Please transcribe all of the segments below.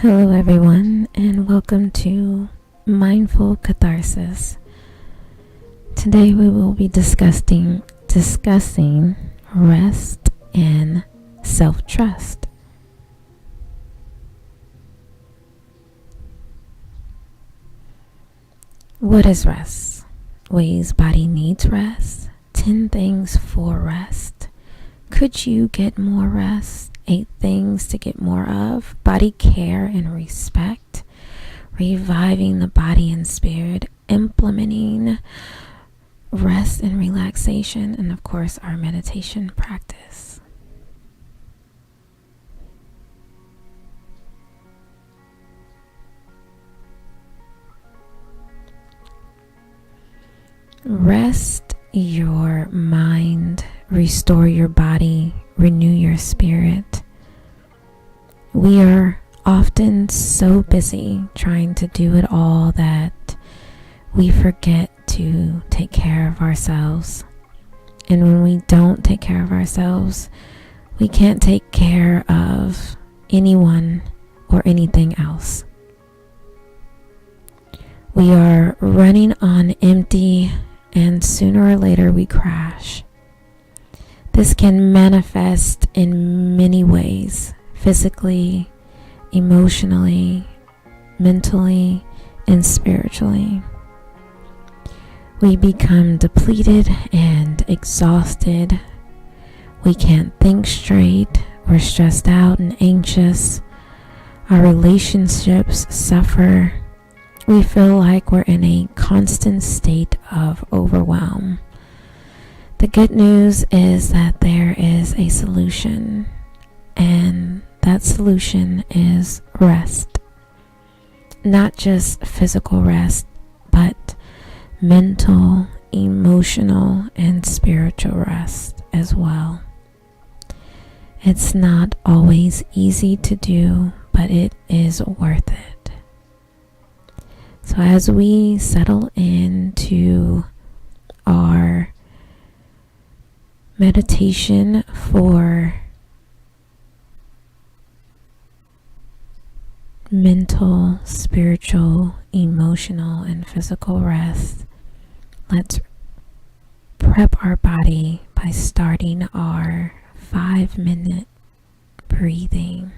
Hello, everyone, and welcome to Mindful Katharsis. Today, we will be discussing rest and self-trust. What is rest? Ways body needs rest. 10 things for rest. Could you get more rest? 8 things to get more of. Body care and respect. Reviving the body and spirit. Implementing rest and relaxation. And of course, our meditation practice. Rest your mind, restore your body, renew your spirit. We are often so busy trying to do it all that we forget to take care of ourselves. And when we don't take care of ourselves, we can't take care of anyone or anything else. We are running on empty, and sooner or later we crash. This can manifest in many ways: physically, emotionally, mentally, and spiritually. We become depleted and exhausted. We can't think straight. We're stressed out and anxious. Our relationships suffer. We feel like we're in a constant state of overwhelm. The good news is that there is a solution, and that solution is rest. Not just physical rest, but mental, emotional, and spiritual rest as well. It's not always easy to do, but it is worth it. So as we settle into our meditation for mental, spiritual, emotional, and physical rest, let's prep our body by starting our 5-minute breathing.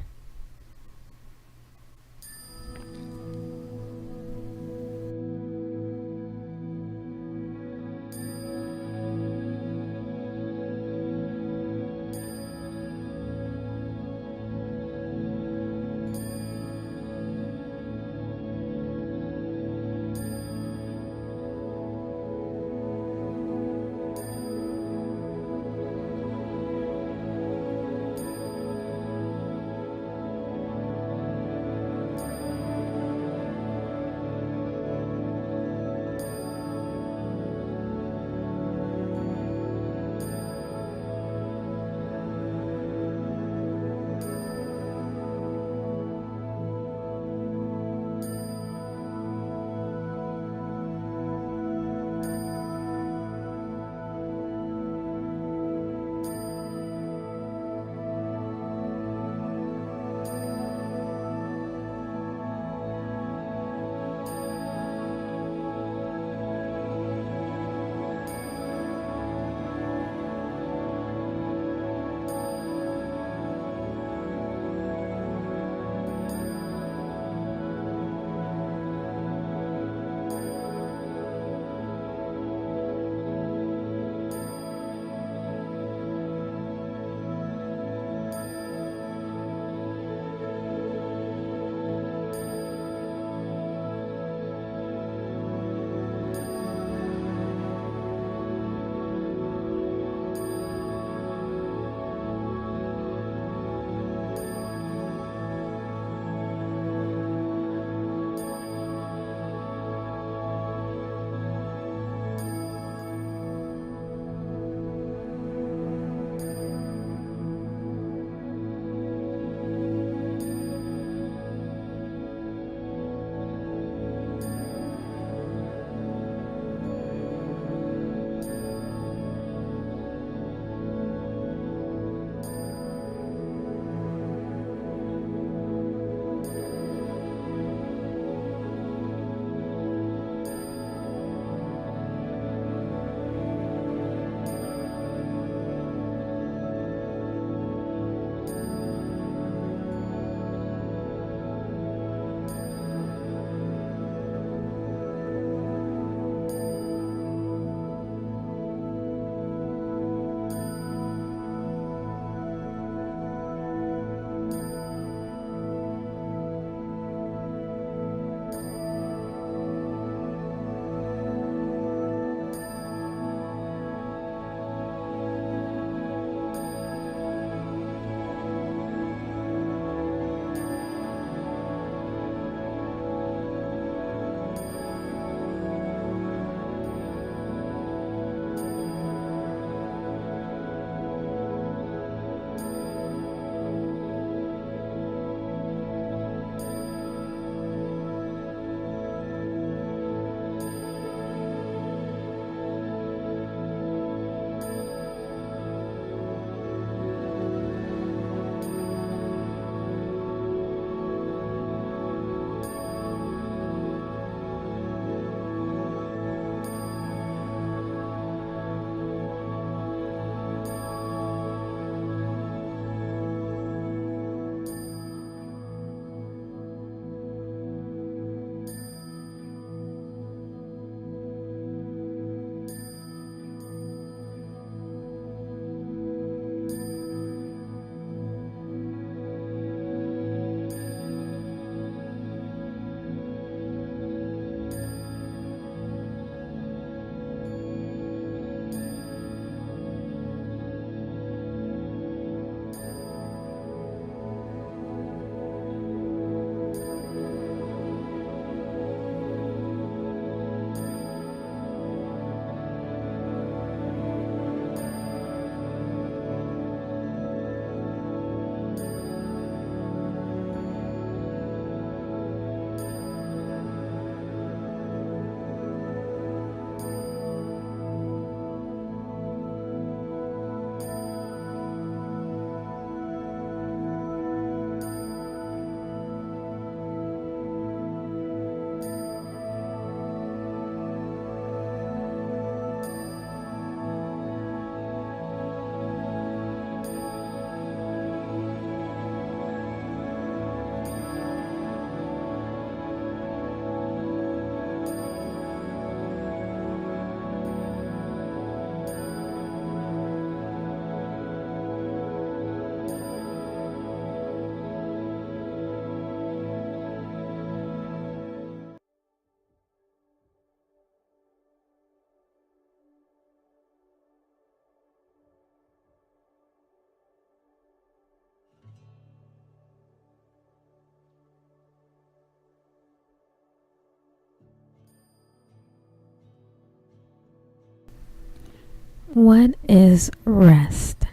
What is rest?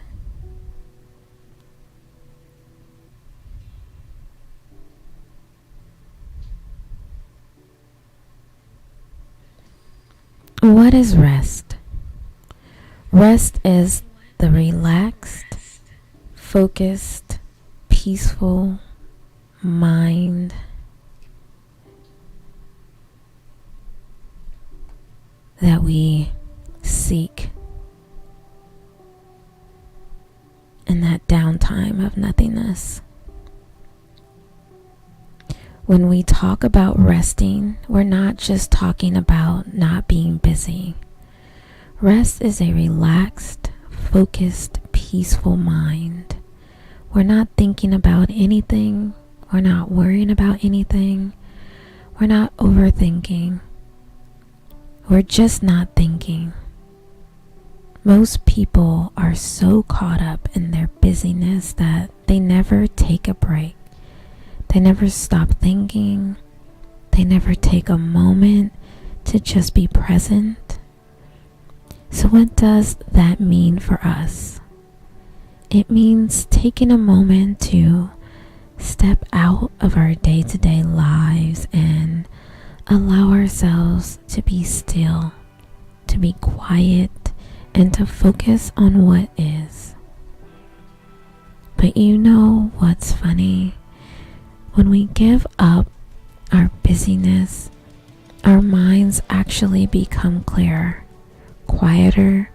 What is rest? Rest is the relaxed, focused, peaceful mind that we seek in that downtime of nothingness. When we talk about resting, we're not just talking about not being busy. Rest is a relaxed, focused, peaceful mind. We're not thinking about anything. We're not worrying about anything. We're not overthinking. We're just not thinking. Most people are so caught up in their busyness that they never take a break. They never stop thinking. They never take a moment to just be present. So what does that mean for us? It means taking a moment to step out of our day-to-day lives and allow ourselves to be still, to be quiet, and to focus on what is. But you know what's funny? When we give up our busyness, our minds actually become clearer, quieter,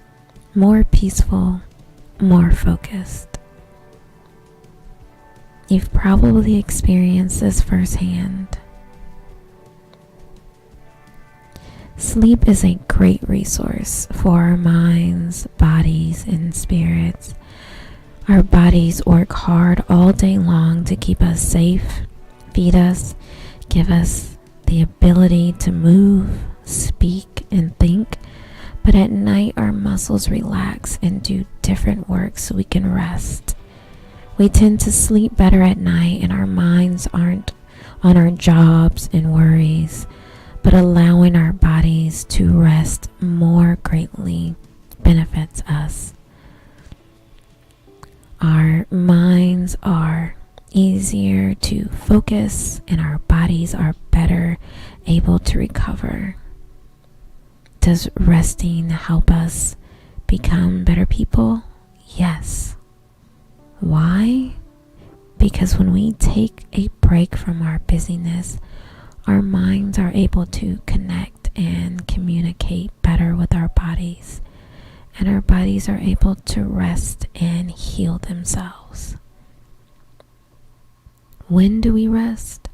more peaceful, more focused. You've probably experienced this firsthand. Sleep is a great resource for our minds, bodies, and spirits. Our bodies work hard all day long to keep us safe, feed us, give us the ability to move, speak, and think. But at night, our muscles relax and do different work so we can rest. We tend to sleep better at night, and our minds aren't on our jobs and worries, but allowing our bodies to rest more greatly benefits us. Our minds are easier to focus, and our bodies are better able to recover. Does resting help us become better people? Yes. Why? Because when we take a break from our busyness, our minds are able to connect and communicate better with our bodies, and our bodies are able to rest and heal themselves. When do we rest?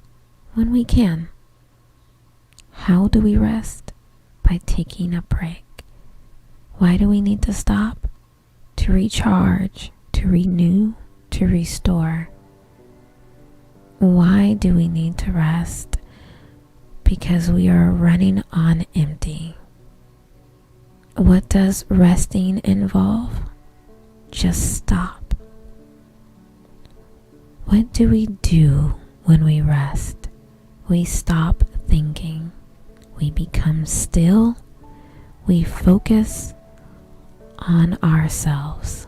When we can. How do we rest? By taking a break. Why do we need to stop? To recharge, to renew, to restore. Why do we need to rest? Because we are running on empty. What does resting involve? Just stop. What do we do when we rest? We stop thinking. We become still. We focus on ourselves.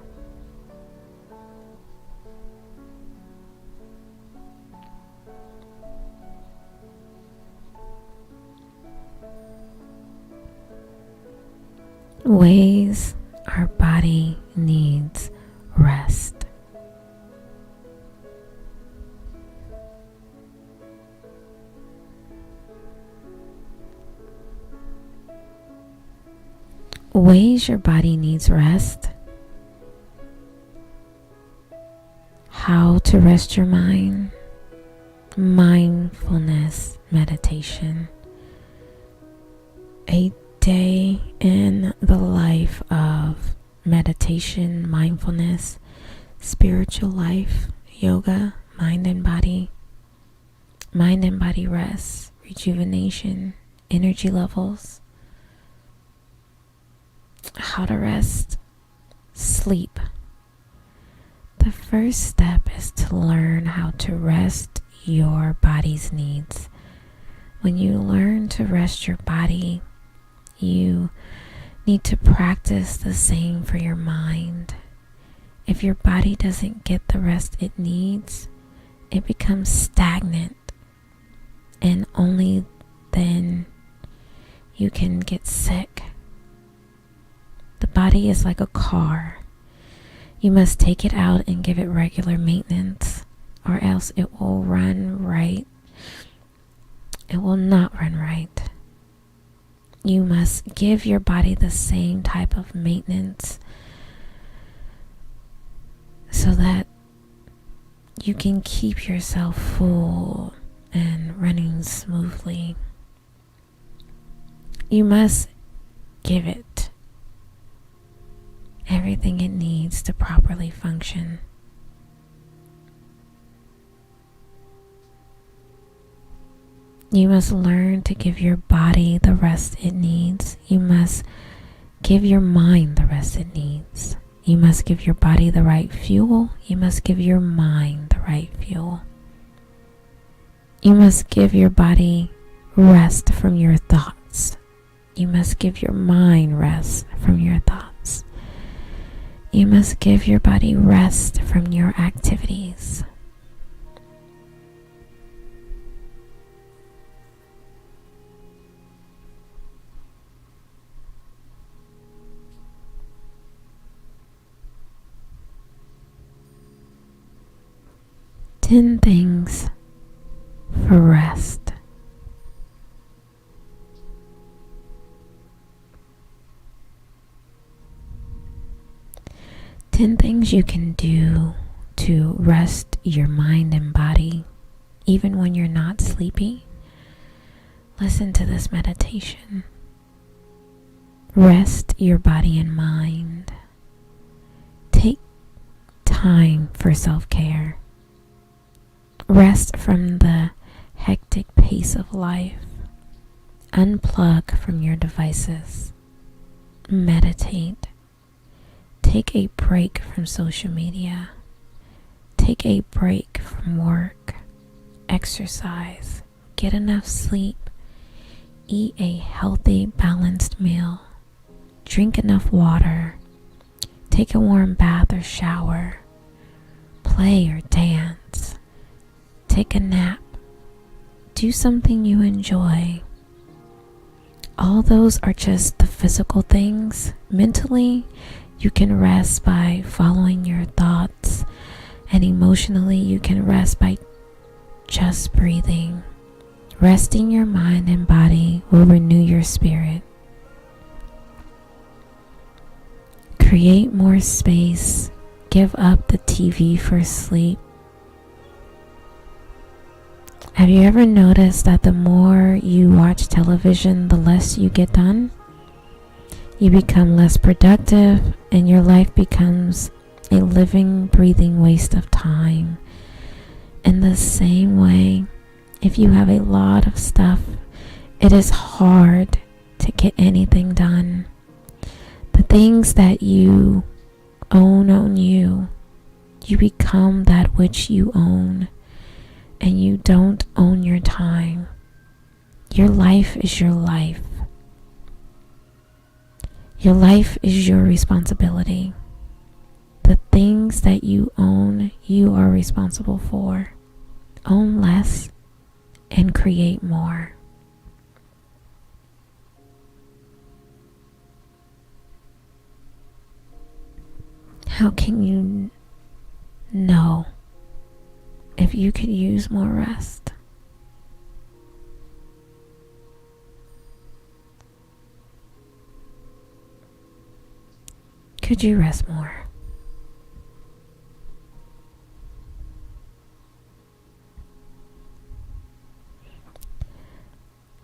Ways our body needs rest. Ways your body needs rest. How to rest your mind. Mindfulness meditation. A day in the life of meditation, mindfulness, spiritual life, yoga, mind and body rest, rejuvenation, energy levels. How to rest. Sleep. The first step is to learn how to rest your body's needs. When you learn to rest your body, you need to practice the same for your mind. If your body doesn't get the rest it needs, it becomes stagnant, and only then you can get sick. The body is like a car. You must take it out and give it regular maintenance, or else it will run right. It will not run right. You must give your body the same type of maintenance so that you can keep yourself full and running smoothly. You must give it everything it needs to properly function. You must learn to give your body the rest it needs. You must give your mind the rest it needs. You must give your body the right fuel. You must give your mind the right fuel. You must give your body rest from your thoughts. You must give your mind rest from your thoughts. You must give your body rest from your activities. Ten things for rest. Ten things you can do to rest your mind and body, even when you're not sleepy. Listen to this meditation. Rest your body and mind. Take time for self-care. Rest from the hectic pace of life. Unplug from your devices. Meditate. Take a break from social media. Take a break from work. Exercise. Get enough sleep. Eat a healthy, balanced meal. Drink enough water. Take a warm bath or shower. Play or dance. Take a nap. Do something you enjoy. All those are just the physical things. Mentally, you can rest by following your thoughts, and emotionally, you can rest by just breathing. Resting your mind and body will renew your spirit. Create more space. Give up the TV for sleep. Have you ever noticed that the more you watch television, the less you get done? You become less productive, and your life becomes a living, breathing waste of time. In the same way, if you have a lot of stuff, it is hard to get anything done. The things that you own you. You become that which you own. And you don't own your time. Your life is your life. Your life is your responsibility. The things that you own, you are responsible for. Own less and create more. How can you know if you could use more rest? Could you rest more?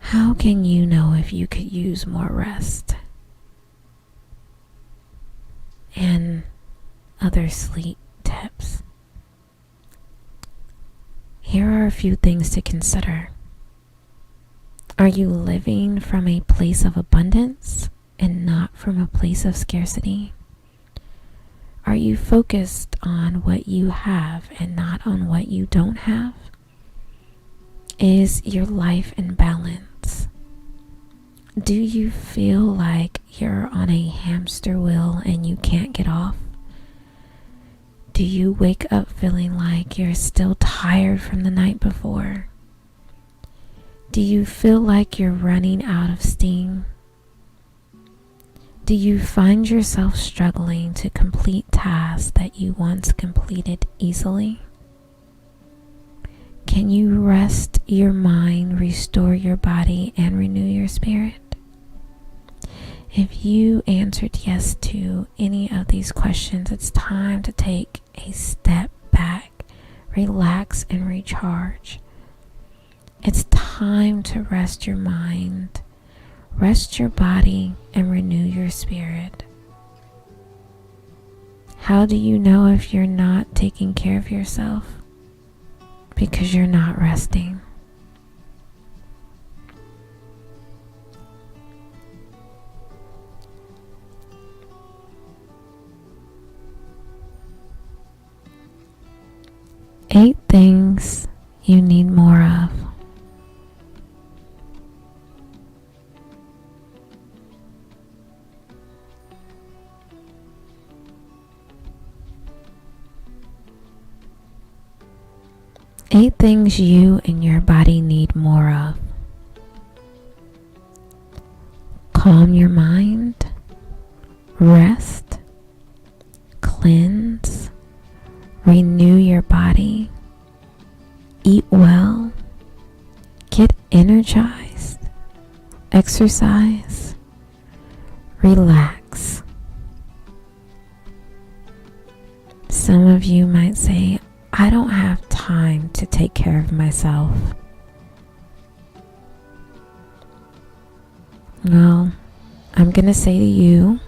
How can you know if you could use more rest and other sleep tips? Here are a few things to consider. Are you living from a place of abundance and not from a place of scarcity? Are you focused on what you have and not on what you don't have? Is your life in balance? Do you feel like you're on a hamster wheel and you can't get off? Do you wake up feeling like you're still tired from the night before? Do you feel like you're running out of steam? Do you find yourself struggling to complete tasks that you once completed easily? Can you rest your mind, restore your body, and renew your spirit? If you answered yes to any of these questions, it's time to take a step back, relax, and recharge. It's time to rest your mind, rest your body, and renew your spirit. How do you know if you're not taking care of yourself? Because you're not resting. Eight things you need more of. Eight things you and your body need more of. Calm your mind, rest, cleanse, renew your body, eat well, get energized, exercise, relax. Some of you might say, I don't have time to take care of myself. Well, I'm going to say to you,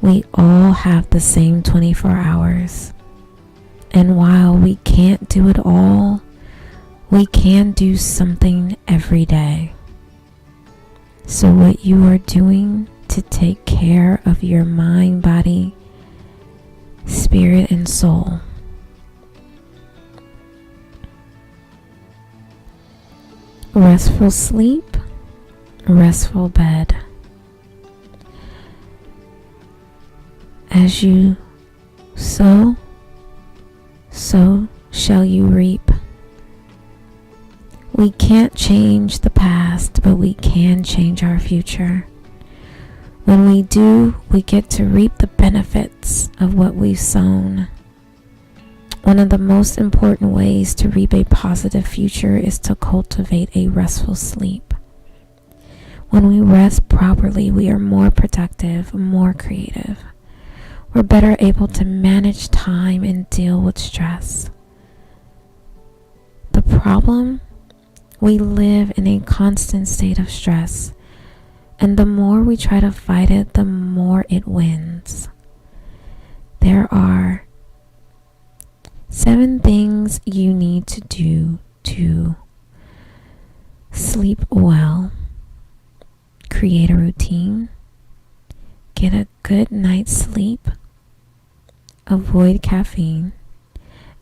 we all have the same 24 hours. And while we can't do it all, we can do something every day. So what you are doing to take care of your mind, body, spirit, and soul. Restful sleep, restful bed. As you sow, so shall you reap. We can't change the past, but we can change our future. When we do, we get to reap the benefits of what we've sown. One of the most important ways to reap a positive future is to cultivate a restful sleep. When we rest properly, we are more productive, more creative. We're better able to manage time and deal with stress. The problem? We live in a constant state of stress, and the more we try to fight it, the more it wins. There are 7 things you need to do to sleep well. Create a routine. Get a good night's sleep. Avoid caffeine.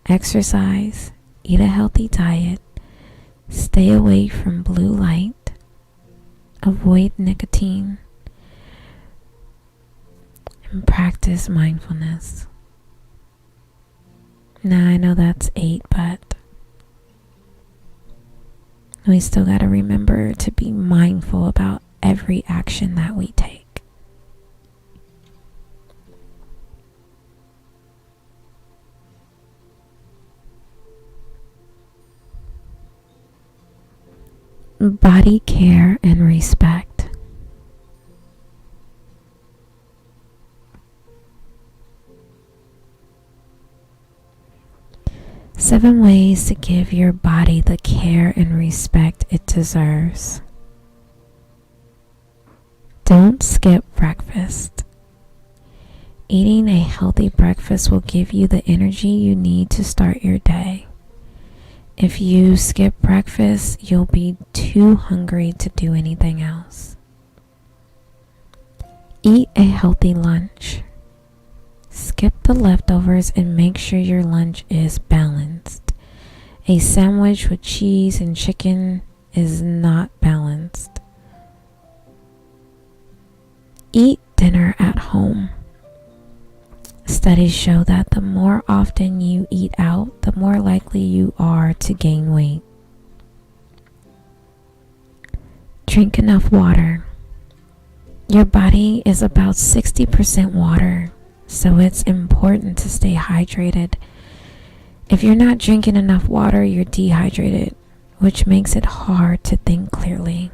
Exercise. Eat a healthy diet. Stay away from blue light. Avoid nicotine. And practice mindfulness. Now I know that's 8, but we still got to remember to be mindful about every action that we take. Body care and respect. Seven ways to give your body the care and respect it deserves. Don't skip breakfast. Eating a healthy breakfast will give you the energy you need to start your day. If you skip breakfast, you'll be too hungry to do anything else. Eat a healthy lunch. Skip the leftovers and make sure your lunch is balanced. A sandwich with cheese and chicken is not balanced. Eat dinner at home. Studies show that the more often you eat out, the more likely you are to gain weight. Drink enough water. Your body is about 60% water, so it's important to stay hydrated. If you're not drinking enough water, you're dehydrated, which makes it hard to think clearly.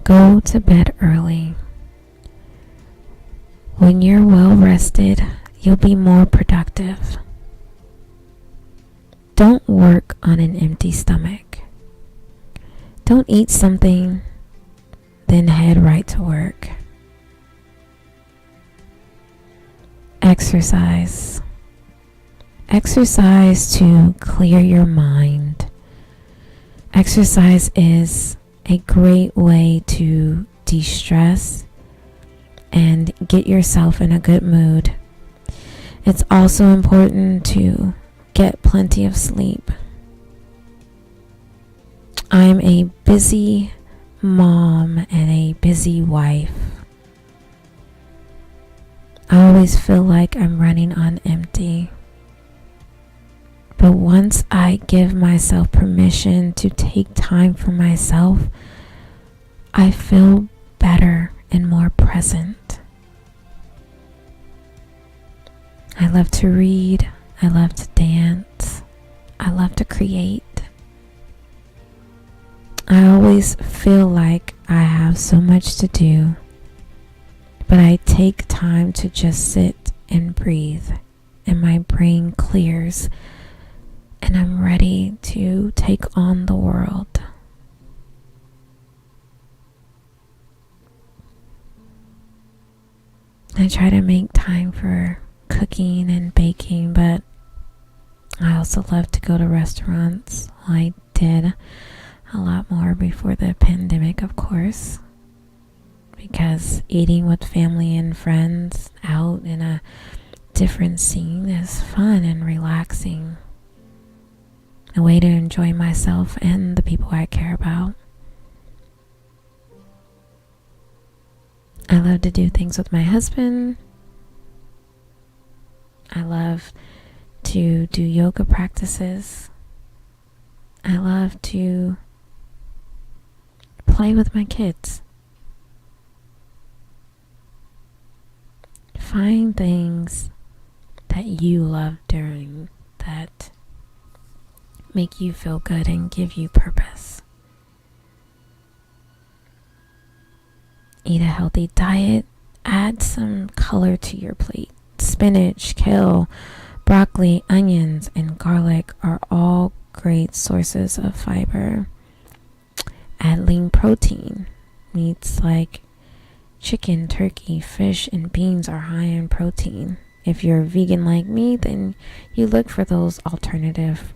Go to bed early. When you're well rested, you'll be more productive. Don't work on an empty stomach. Don't eat something, then head right to work. Exercise. Exercise to clear your mind. Exercise is a great way to de-stress and get yourself in a good mood. It's also important to get plenty of sleep. I'm a busy mom and a busy wife. I always feel like I'm running on empty. But once I give myself permission to take time for myself, I feel better and more present. I love to read. I love to dance. I love to create. I always feel like I have so much to do, but I take time to just sit and breathe, and my brain clears, and I'm ready to take on the world. I try to make time for cooking and baking, but I also love to go to restaurants. I did a lot more before the pandemic, of course, because eating with family and friends out in a different scene is fun and relaxing. A way to enjoy myself and the people I care about. I love to do things with my husband. I love to do yoga practices. I love to play with my kids. Find things that you love doing that make you feel good and give you purpose. Eat a healthy diet. Add some color to your plate. Spinach, kale, broccoli, onions, and garlic are all great sources of fiber. Add lean protein. Meats like chicken, turkey, fish, and beans are high in protein. If you're vegan like me, then you look for those alternative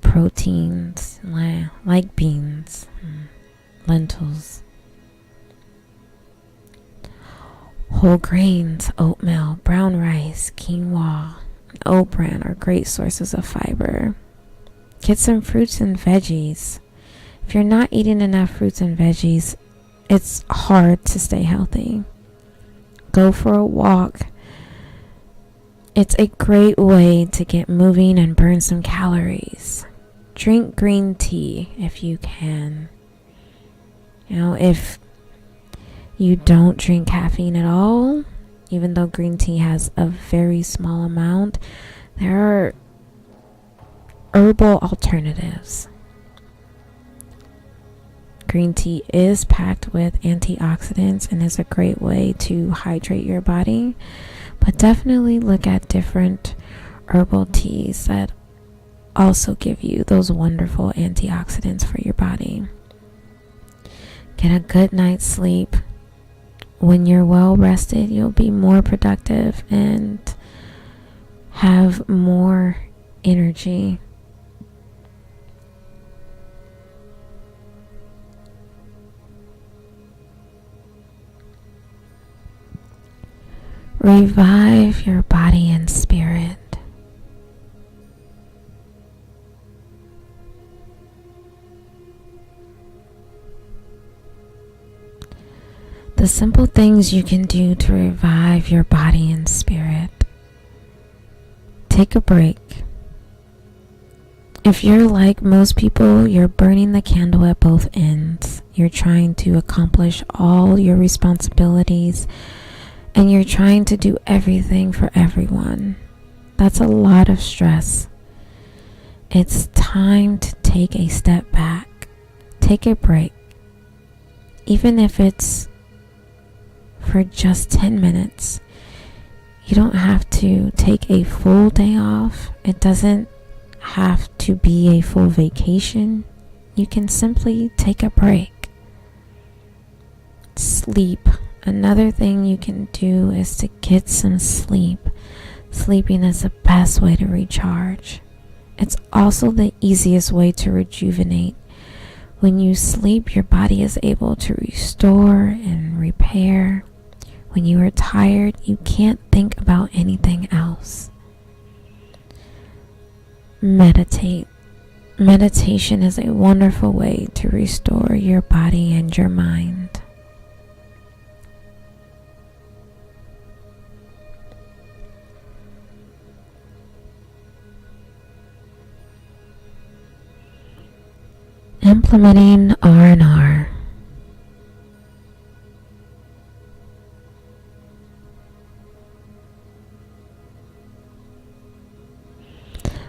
proteins like beans, lentils, whole grains, oatmeal, brown rice, quinoa, and oat bran are great sources of fiber. Get some fruits and veggies. If you're not eating enough fruits and veggies, it's hard to stay healthy. Go for a walk. It's a great way to get moving and burn some calories. Drink green tea if you can. If you don't drink caffeine at all, even though green tea has a very small amount, there are herbal alternatives. Green tea is packed with antioxidants and is a great way to hydrate your body, but definitely look at different herbal teas that also give you those wonderful antioxidants for your body. Get a good night's sleep. When you're well rested, you'll be more productive and have more energy. Revive your body and spirit. The simple things you can do to revive your body and spirit. Take a break. If you're like most people, you're burning the candle at both ends. You're trying to accomplish all your responsibilities and you're trying to do everything for everyone. That's a lot of stress. It's time to take a step back. Take a break. Even if it's for just 10 minutes. You don't have to take a full day off. It doesn't have to be a full vacation. You can simply take a break. Sleep. Another thing you can do is to get some sleep. Sleeping is the best way to recharge. It's also the easiest way to rejuvenate. When you sleep, your body is able to restore and repair. When you are tired, you can't think about anything else. Meditate. Meditation is a wonderful way to restore your body and your mind. Implementing R&R.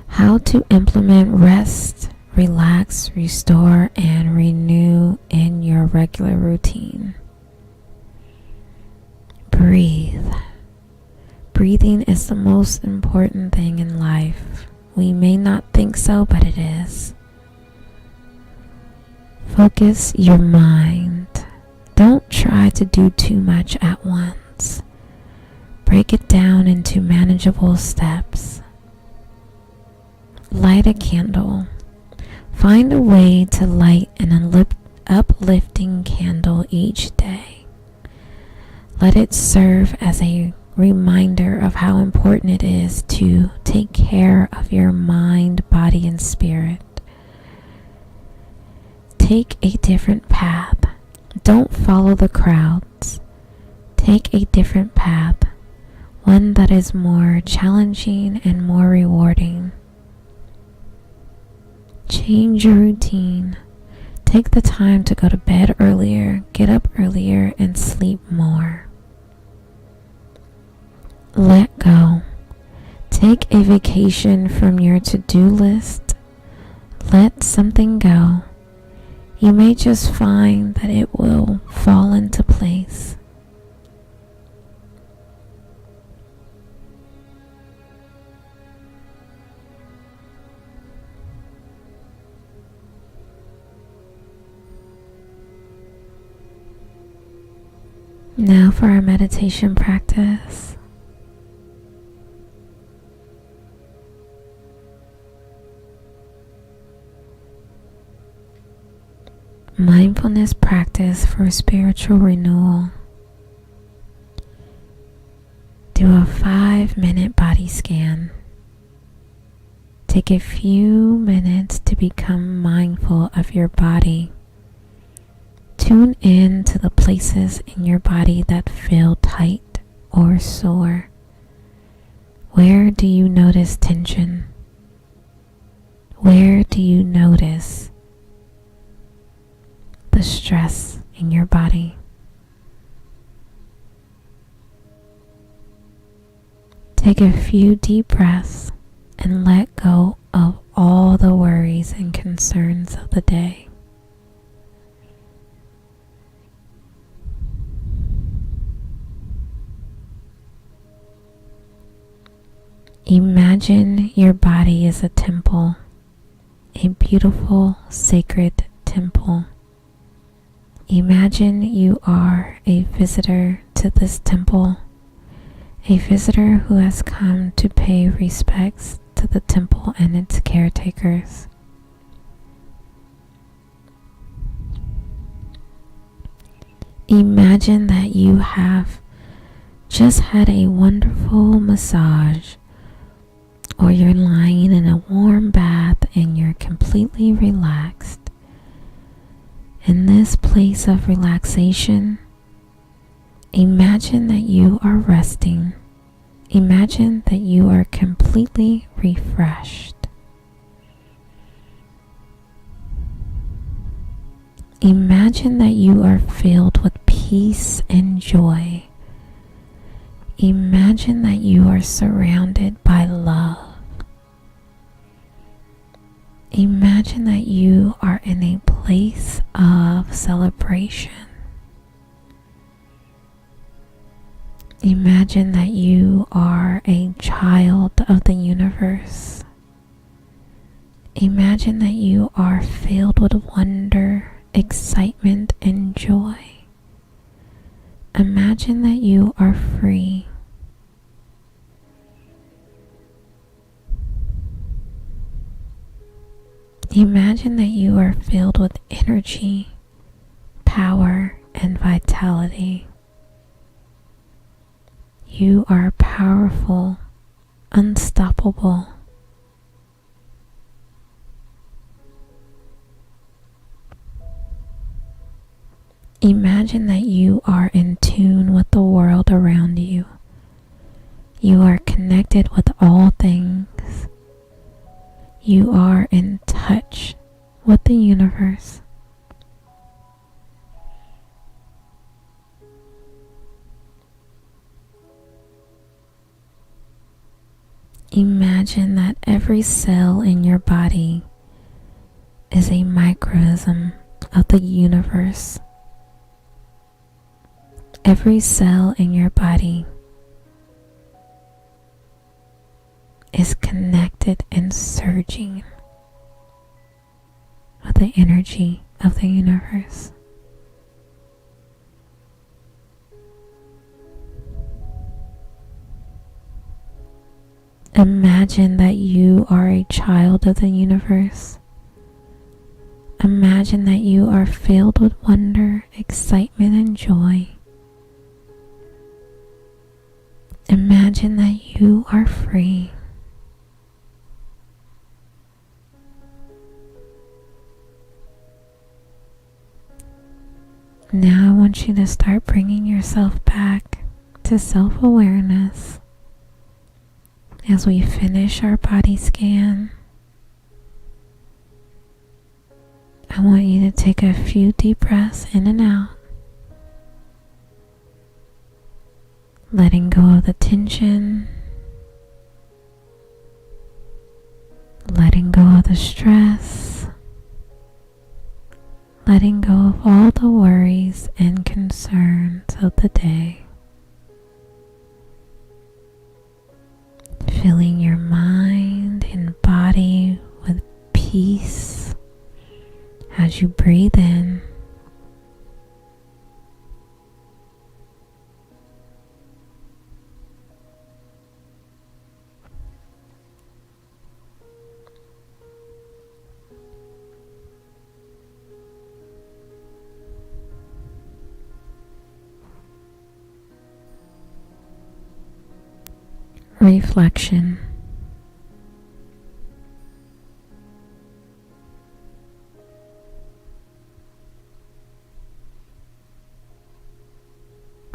How to implement rest, relax, restore, and renew in your regular routine. Breathe. Breathing is the most important thing in life. We may not think so, but it is. Focus your mind. Don't try to do too much at once. Break it down into manageable steps. Light a candle. Find a way to light an uplifting candle each day. Let it serve as a reminder of how important it is to take care of your mind, body, and spirit. Take a different path. Don't follow the crowds. Take a different path, one that is more challenging and more rewarding. Change your routine. Take the time to go to bed earlier, get up earlier, and sleep more. Let go. Take a vacation from your to-do list. Let something go. You may just find that it will fall into place. Now for our meditation practice. Mindfulness practice for spiritual renewal. Do a 5-minute body scan. Take a few minutes to become mindful of your body. Tune in to the places in your body that feel tight or sore. Where do you notice tension? Where do you notice the stress in your body? Take a few deep breaths and let go of all the worries and concerns of the day. Imagine your body is a temple, a beautiful, sacred temple. Imagine you are a visitor to this temple, a visitor who has come to pay respects to the temple and its caretakers. Imagine that you have just had a wonderful massage, or you're lying in a warm bath and you're completely relaxed. In this place of relaxation, Imagine that you are resting. Imagine that you are completely refreshed. Imagine that you are filled with peace and joy. Imagine that you are surrounded by love. Imagine that you are in a place of celebration. Imagine that you are a child of the universe. Imagine that you are filled with wonder, excitement, and joy. Imagine that you are free. Imagine that you are filled with energy, power, and vitality. You are powerful, unstoppable. Imagine that you are in tune with the world around you. You are connected with all things. You are in touch with the universe. Imagine that every cell in your body is a microcosm of the universe. Every cell in your body is connected and surging with the energy of the universe. Imagine that you are a child of the universe. Imagine that you are filled with wonder, excitement, and joy. Imagine that you are free. Now I want you to start bringing yourself back to self-awareness. As we finish our body scan, I want you to take a few deep breaths in and out, letting go of the tension, letting go of the stress, letting go of all the worries and concerns of the day. Filling your mind and body with peace as you breathe in. Reflection.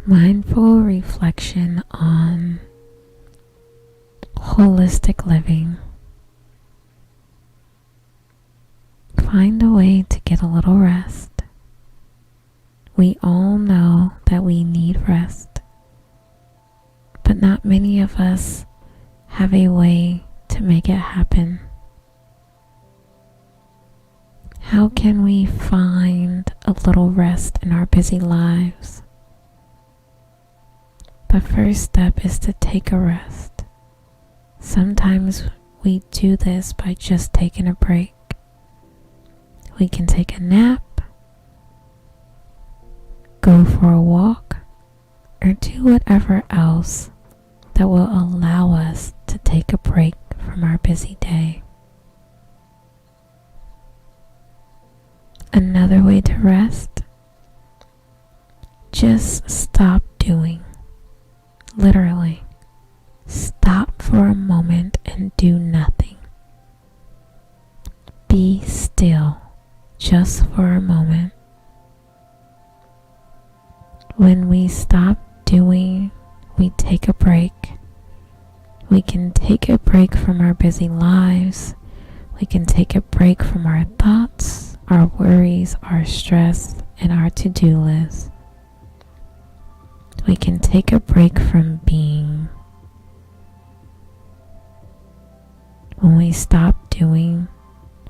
Mindful reflection on holistic living. Find a way to get a little rest. We all know that we need rest, but not many of us have a way to make it happen. How can we find a little rest in our busy lives? The first step is to take a rest. Sometimes we do this by just taking a break. We can take a nap, go for a walk, or do whatever else that will allow us to take a break from our busy day. Another way to rest, just stop doing. Literally, stop for a moment and do nothing. Be still just for a moment. When we stop We can take a break from our busy lives. We can take a break from our thoughts, our worries, our stress, and our to-do list. We can take a break from being. When we stop doing,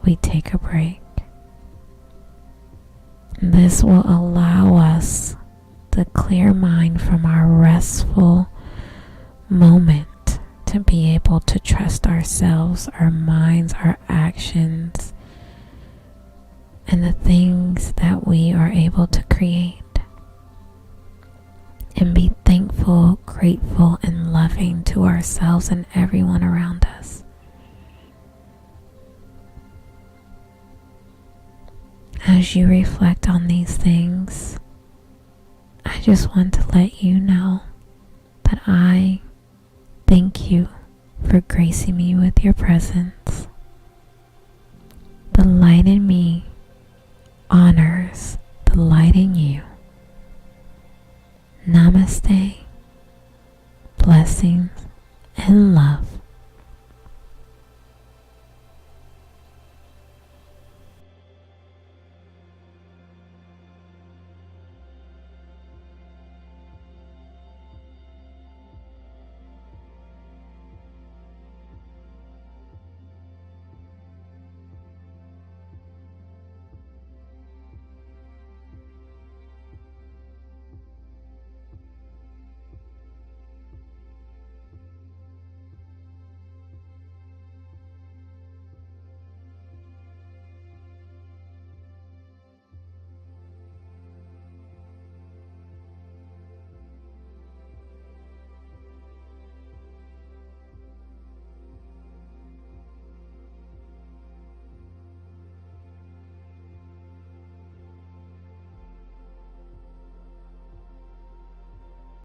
we take a break. This will allow us the clear mind from our restful moment to be able to trust ourselves, our minds, our actions, and the things that we are able to create. And be thankful, grateful, and loving to ourselves and everyone around us. As you reflect on these things, I just want to let you know that I thank you for gracing me with your presence. The light in me honors the light in you. Namaste, blessings, and love.